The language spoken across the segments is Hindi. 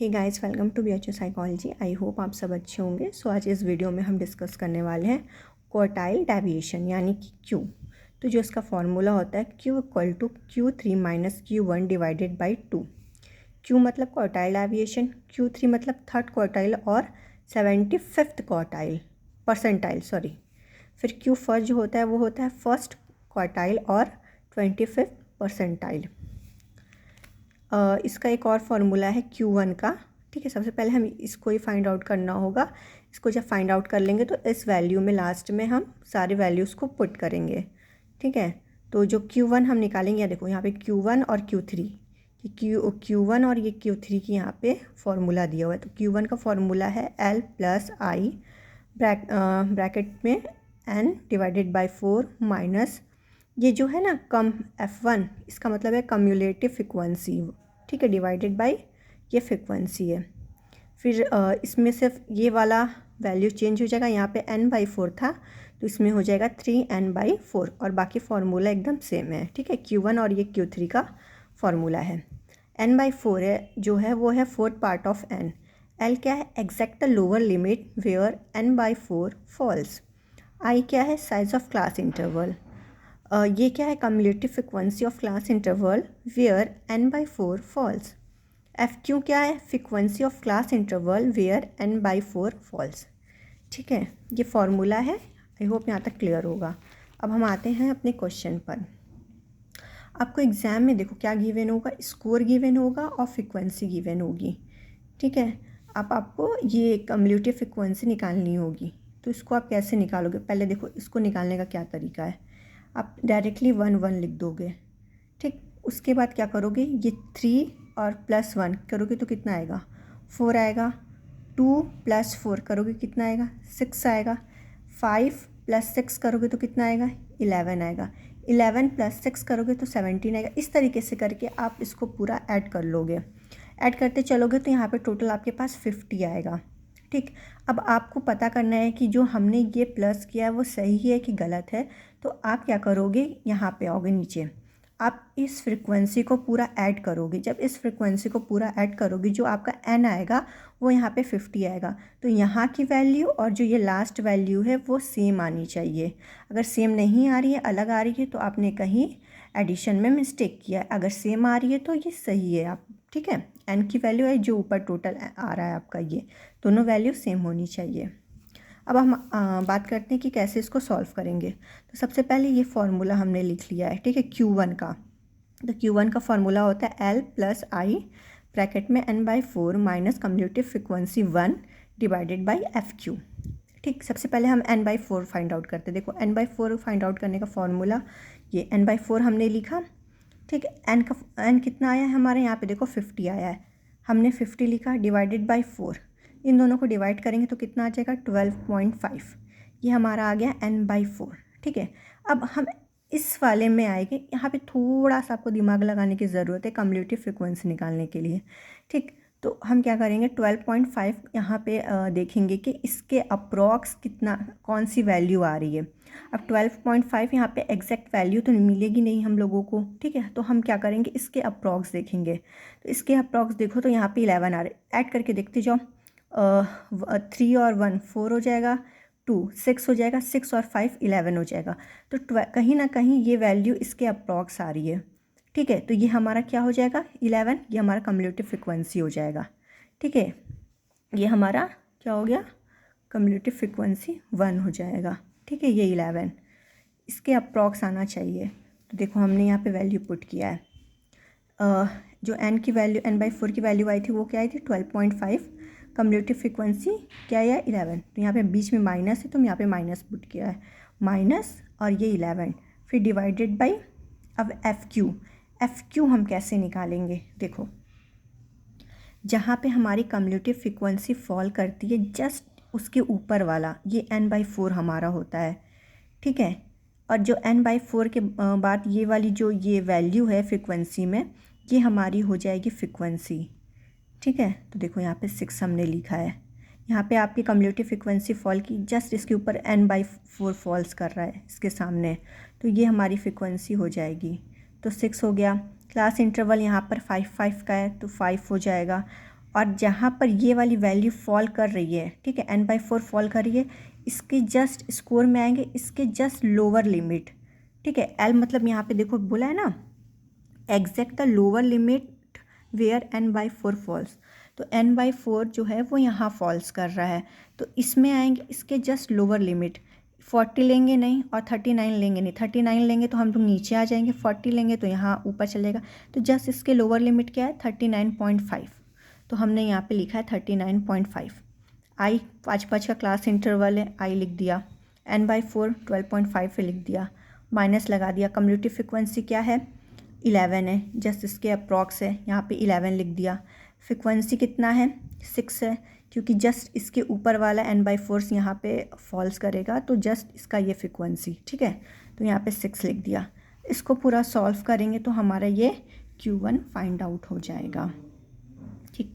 Hey guys, welcome to BHO psychology. I hope आप सब अच्छे होंगे। सो आज इस वीडियो में हम डिस्कस करने वाले हैं क्वार्टाइल डेविएशन यानी कि Q। तो जो इसका फॉर्मूला होता है Q equal to Q3 minus Q1 divided by 2। Q मतलब क्वार्टाइल डेविएशन, Q3 मतलब थर्ड क्वार्टाइल और 75th क्वार्टाइल परसेंटाइल फिर Q फर्स्ट जो होता है वो होता है फर्स्ट क्वार्टाइल और 25th परसेंटाइल। इसका एक और फार्मूला है Q1 का। ठीक है, सबसे पहले हम इसको ही फाइंड आउट करना होगा। इसको जब फाइंड आउट कर लेंगे तो इस वैल्यू में लास्ट में हम सारे वैल्यूज़ को पुट करेंगे। ठीक है, तो जो Q1 हम निकालेंगे, देखो यहाँ पे Q1 और Q3 Q1 और ये Q3 की यहाँ पे फार्मूला दिया हुआ है। तो Q1 का फार्मूला है L प्लस आई ब्रैकेट में N डिवाइडेड बाई 4 माइनस ये जो है ना कम F1, इसका मतलब है कम्युलेटिव फ्रिक्वेंसी। ठीक है, डिवाइडेड बाय ये फ्रिक्वेंसी है। फिर इसमें सिर्फ ये वाला वैल्यू चेंज हो जाएगा। यहाँ पे n/4 था तो इसमें हो जाएगा 3n/4 और बाकी फार्मूला एकदम सेम है। ठीक है, Q1 और ये Q3 का फार्मूला है। n/4 है जो है वो है fourth part of n। l क्या है? Exact the lower limit where n/4 falls. i क्या है? Size of class interval. ये क्या है? Cumulative frequency of class interval where n/4 falls. FQ क्या है? Frequency of class interval where n/4 falls. ठीक है, ये फॉर्मूला है। आई होप यहाँ तक क्लियर होगा। अब हम आते हैं अपने क्वेश्चन पर। आपको एग्ज़ाम में देखो क्या गिवन होगा, स्कोर गिवन होगा और फ्रिक्वेंसी गिवन होगी। ठीक है, आपको ये कम्युलेटिव फ्रिक्वेंसी निकालनी होगी। तो इसको आप कैसे निकालोगे? पहले देखो इसको निकालने का क्या तरीका है। आप डायरेक्टली 1 लिख दोगे। ठीक, उसके बाद क्या करोगे, ये 3 और +1 करोगे तो कितना आएगा? 4 आएगा। 2 + 4 करोगे कितना आएगा? 6 आएगा। 5 + 6 करोगे तो कितना आएगा? 11 आएगा। 11 + 6 करोगे तो 17 आएगा। इस तरीके से करके आप इसको पूरा ऐड कर लोगे। ऐड करते चलोगे तो यहाँ पे टोटल आपके पास 50 आएगा। ठीक, अब आपको पता करना है कि जो हमने ये प्लस किया है वो सही है कि गलत है। तो आप क्या करोगे, यहाँ पे आओगे नीचे, आप इस फ्रिक्वेंसी को पूरा ऐड करोगे। जब इस फ्रिक्वेंसी को पूरा ऐड करोगे जो आपका n आएगा वो यहाँ पे 50 आएगा। तो यहाँ की वैल्यू और जो ये लास्ट वैल्यू है वो सेम आनी चाहिए। अगर सेम नहीं आ रही है, अलग आ रही है, तो आपने कहीं एडिशन में मिस्टेक किया है। अगर सेम आ रही है तो ये सही है। आप ठीक है, n की वैल्यू है जो ऊपर टोटल आ रहा है आपका, ये दोनों वैल्यू सेम होनी चाहिए। अब हम बात करते हैं कि कैसे इसको सॉल्व करेंगे। तो सबसे पहले ये फार्मूला हमने लिख लिया है। ठीक है, Q1 का। तो Q1 का फार्मूला होता है L प्लस आई ब्रैकेट में n/4 minus cumulative frequency 1 divided by FQ। ठीक, सबसे पहले हम n/4 फाइंड आउट करते हैं। देखो n/4 फाइंड आउट करने का फार्मूला, ये n/4 हमने लिखा। ठीक है, n कितना आया है हमारे यहाँ पे? देखो 50 आया है। हमने 50 लिखा डिवाइडेड बाई 4। इन दोनों को डिवाइड करेंगे तो कितना आ जाएगा? 12.5। ये हमारा आ गया n/4। ठीक है, अब हम इस वाले में आएंगे। यहाँ पे थोड़ा सा आपको दिमाग लगाने की ज़रूरत है कम्युलेटिव फ्रिक्वेंसी निकालने के लिए। ठीक, तो हम क्या करेंगे, 12.5 यहाँ पे देखेंगे कि इसके अप्रॉक्स कितना, कौन सी वैल्यू आ रही है। अब 12.5 यहाँ पे एग्जैक्ट वैल्यू तो मिलेगी नहीं हम लोगों को। ठीक है, तो हम क्या करेंगे, इसके अप्रॉक्स देखेंगे। तो इसके अप्रॉक्स देखो तो यहाँ पे 11 आ रहे, ऐड करके देखते जाओ। 3 और 1 4 हो जाएगा, 2 6 हो जाएगा, 6 और 5 11 हो जाएगा। तो कहीं ना कहीं ये वैल्यू इसके अप्रॉक्स आ रही है। ठीक है, तो ये हमारा क्या हो जाएगा? 11। ये हमारा कम्युलेटिव फ्रिक्वेंसी हो जाएगा। ठीक है, ये हमारा क्या हो गया? कम्युलेटिव फ्रिक्वेंसी 1 हो जाएगा। ठीक है, ये 11 इसके अप्रॉक्स आना चाहिए। तो देखो हमने यहाँ पे वैल्यू पुट किया है। जो n की वैल्यू n/4 की वैल्यू आई थी वो क्या आई थी? 12.5। कम्युलेटिव फ्रिक्वेंसी क्या है? 11। तो यहाँ पे बीच में माइनस है तो यहाँ पे माइनस पुट किया है, माइनस और ये 11 फिर डिवाइडेड बाई। अब FQ हम कैसे निकालेंगे? देखो जहाँ पे हमारी कम्युलेटिव फ्रिक्वेंसी फॉल करती है जस्ट उसके ऊपर वाला ये n/4 हमारा होता है। ठीक है, और जो n/4 के बाद ये वाली जो ये वैल्यू है फ्रिक्वेंसी में, ये हमारी हो जाएगी फ्रिक्वेंसी। ठीक है, तो देखो यहाँ पे 6 हमने लिखा है। यहाँ पे आपकी कम्युलेटिव फ्रिक्वेंसी फॉल की जस्ट इसके ऊपर n/4 फॉल्स कर रहा है इसके सामने, तो ये हमारी फ्रिक्वेंसी हो जाएगी। तो 6 हो गया। क्लास इंटरवल यहाँ पर 5 का है तो 5 हो जाएगा। और जहाँ पर ये वाली वैल्यू फॉल कर रही है, ठीक है, n/4 फॉल कर रही है, इसके जस्ट स्कोर में आएंगे, इसके जस्ट लोअर लिमिट, ठीक है। एल मतलब यहाँ पे देखो बोला है ना, exact the lower limit where n/4 falls, तो n/4 जो है वो यहाँ फॉल्स कर रहा है, तो इसमें आएंगे इसके जस्ट लोअर लिमिट। 40 लेंगे नहीं और 39 लेंगे नहीं, 39 लेंगे तो हम लोग नीचे आ जाएंगे, 40 लेंगे तो यहाँ ऊपर चलेगा, तो जस्ट इसके लोअर लिमिट क्या है 39.5, तो हमने यहाँ पे लिखा है 39.5। आई 5 का क्लास इंटरवल है, आई लिख दिया, n/4 12.5 पे लिख दिया, माइनस लगा दिया, कम्यूटेटिव फ्रिक्वेंसी क्या है 11 है, जस्ट इसके अप्रॉक्स है, यहाँ पे 11 लिख दिया। फ्रिक्वेंसी कितना है 6 है, क्योंकि जस्ट इसके ऊपर वाला n/4 यहाँ पे फॉल्स करेगा, तो जस्ट इसका ये फ्रिक्वेंसी, ठीक है, तो यहाँ पे 6 लिख दिया। इसको पूरा सॉल्व करेंगे तो हमारा ये Q1 फाइंड आउट हो जाएगा, ठीक।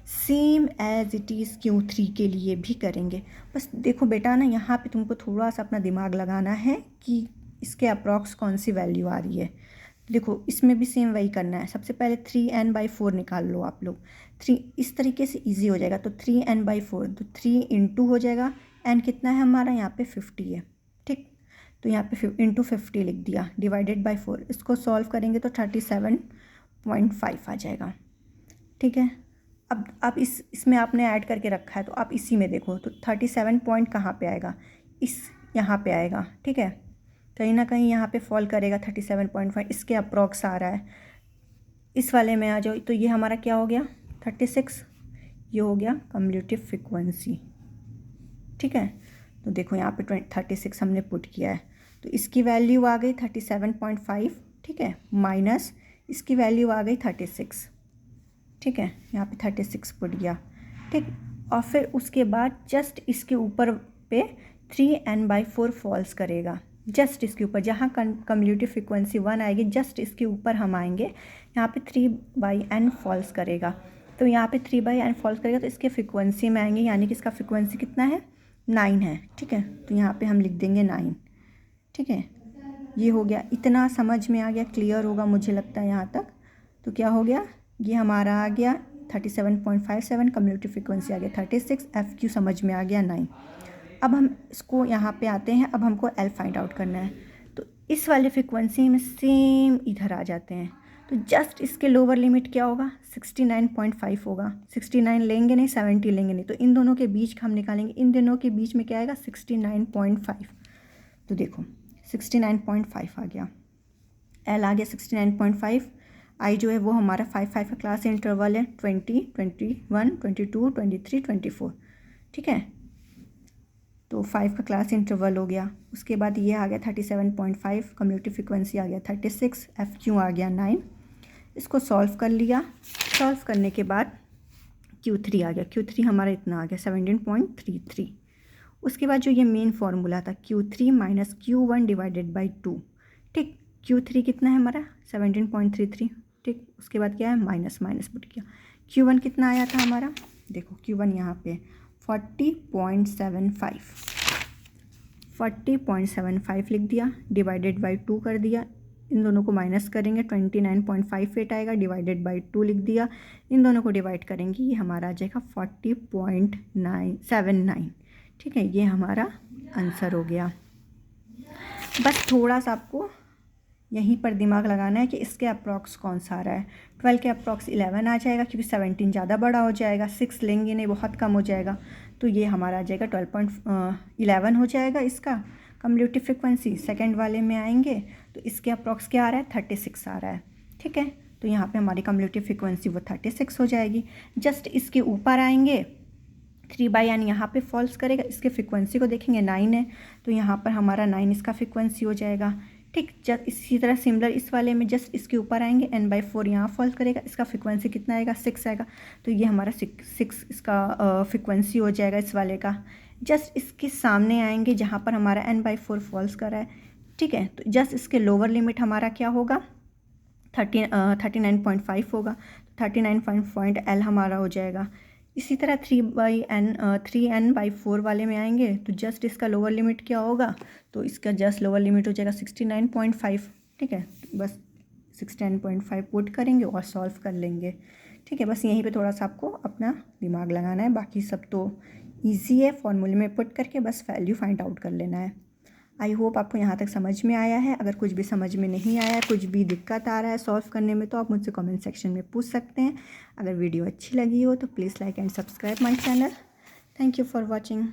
Same as it is Q3 के लिए भी करेंगे। बस देखो बेटा ना, यहाँ पे तुमको थोड़ा सा अपना दिमाग लगाना है कि इसके अप्रॉक्स कौन सी वैल्यू आ रही है। देखो इसमें भी सेम वही करना है, सबसे पहले 3n/4 निकाल लो आप लोग, 3 इस तरीके से इजी हो जाएगा, तो 3n/4 तो 3 इंटू हो जाएगा, n कितना है हमारा यहाँ पे 50 है, ठीक, तो यहाँ पे इंटू 50 लिख दिया, डिवाइडेड बाय 4, इसको सॉल्व करेंगे तो 37.5 आ जाएगा, ठीक है। अब इसमें आपने ऐड करके रखा है तो आप इसी में देखो, तो 37 पॉइंट कहाँ पे आएगा, इस यहाँ पे आएगा, ठीक है, कहीं ना कहीं यहाँ पे फॉल करेगा 37.5, इसके अप्रॉक्स आ रहा है। इस वाले में आ जाओ, तो ये हमारा क्या हो गया 36, ये हो गया कम्यूटेटिव फ्रिक्वेंसी, ठीक है। तो देखो यहाँ पे 36 हमने पुट किया है, तो इसकी वैल्यू आ गई 37.5, ठीक है, माइनस इसकी वैल्यू आ गई 36, ठीक है, यहाँ पे 36 पुट गया, ठीक। और फिर उसके बाद जस्ट इसके ऊपर पे 3n/4 फॉल्स करेगा, जस्ट इसके ऊपर जहाँ कम्यूटेटिव फ्रिक्वेंसी 1 आएगी, जस्ट इसके ऊपर हम आएंगे, यहाँ पे 3/n फॉल्स करेगा, तो यहाँ पे 3/n फॉल्स करेगा तो इसके फ्रिक्वेंसी में आएंगे, यानी कि इसका फ्रिक्वेंसी कितना है 9 है, ठीक है, तो यहाँ पे हम लिख देंगे 9, ठीक है। ये हो गया, इतना समझ में आ गया, क्लियर होगा मुझे लगता है यहाँ तक। तो क्या हो गया, ये हमारा आ गया 37.57, कम्यूटेटिव फ्रिक्वेंसी आ गया 36, FQ समझ में आ गया 9। अब हम इसको यहाँ पे आते हैं, अब हमको L फाइंड आउट करना है, तो इस वाले फ्रिक्वेंसी में सेम इधर आ जाते हैं, तो जस्ट इसके लोअर लिमिट क्या होगा 69.5 होगा, 69 लेंगे नहीं 70 लेंगे नहीं, तो इन दोनों के बीच का हम निकालेंगे, इन दोनों के बीच में क्या आएगा 69.5, तो देखो 69.5 आ गया, L आ गया 69.5, आई जो है वो हमारा 5 का क्लास इंटरवल है, 20, 21, 22, 23, 24, ठीक है, तो 5 का क्लास इंटरवल हो गया। उसके बाद ये आ गया 37.5, कम्यूटेटिव फ्रिक्वेंसी आ गया 36, FQ आ गया 9, इसको सॉल्व कर लिया, सॉल्व करने के बाद Q3 आ गया, Q3 हमारा इतना आ गया 17.33। उसके बाद जो ये मेन फार्मूला था Q3 minus Q1 divided by 2, ठीक, Q3 कितना है हमारा 17.33, ठीक, उसके बाद क्या है माइनस पुट किया, Q1 कितना आया था हमारा, देखो Q1 यहाँ पे 40.75 लिख दिया, डिवाइडेड बाई 2 कर दिया, इन दोनों को माइनस करेंगे 29.58 आएगा, डिवाइडेड बाई 2 लिख दिया, इन दोनों को डिवाइड करेंगे, ये हमारा आ जाएगा 40.979, ठीक है, ये हमारा आंसर हो गया। बस थोड़ा सा आपको यहीं पर दिमाग लगाना है कि इसके अप्रॉक्स कौन सा आ रहा है, 12 के अप्रॉक्स 11 आ जाएगा, क्योंकि 17 ज़्यादा बड़ा हो जाएगा, 6 लेंगे नहीं बहुत कम हो जाएगा, तो ये हमारा आ जाएगा 12.11 हो जाएगा इसका कम्यूटेटिव फ्रिक्वेंसी। सेकंड वाले में आएंगे तो इसके अप्रॉक्स क्या आ रहा है 36 आ रहा है, ठीक है, तो यहाँ पे हमारी कम्यूटेटिव फ्रिक्वेंसी वो 36 हो जाएगी। जस्ट इसके ऊपर आएंगे 3/n यहाँ पे फॉल्स करेगा, इसके फ्रिक्वेंसी को देखेंगे 9 है, तो यहाँ पर हमारा 9 इसका फ्रिक्वेंसी हो जाएगा, ठीक। जब इसी तरह सिमिलर इस वाले में जस्ट इसके ऊपर आएंगे n/4 यहाँ फॉल्स करेगा, इसका फ्रिक्वेंसी कितना आएगा 6 आएगा, तो ये हमारा 6 इसका फ्रिक्वेंसी हो जाएगा इस वाले का। जस्ट इसके सामने आएंगे जहाँ पर हमारा n/4 फॉल्स कर रहा है, ठीक है, तो जस्ट इसके लोअर लिमिट हमारा क्या होगा 39.5 होगा, 39 L हमारा हो जाएगा। इसी तरह 3n/4 वाले में आएंगे तो जस्ट इसका लोअर लिमिट क्या होगा, तो इसका जस्ट लोअर लिमिट हो जाएगा 69.5, ठीक है, बस 69.5 पुट करेंगे और सॉल्व कर लेंगे, ठीक है, बस यहीं पे थोड़ा सा आपको अपना दिमाग लगाना है, बाकी सब तो ईजी है, फॉर्मूले में पुट करके बस वैल्यू फाइंड आउट कर लेना है। आई होप आपको यहाँ तक समझ में आया है। अगर कुछ भी समझ में नहीं आया, कुछ भी दिक्कत आ रहा है सॉल्व करने में, तो आप मुझसे कमेंट सेक्शन में पूछ सकते हैं। अगर वीडियो अच्छी लगी हो तो please like and subscribe my channel. Thank you for watching.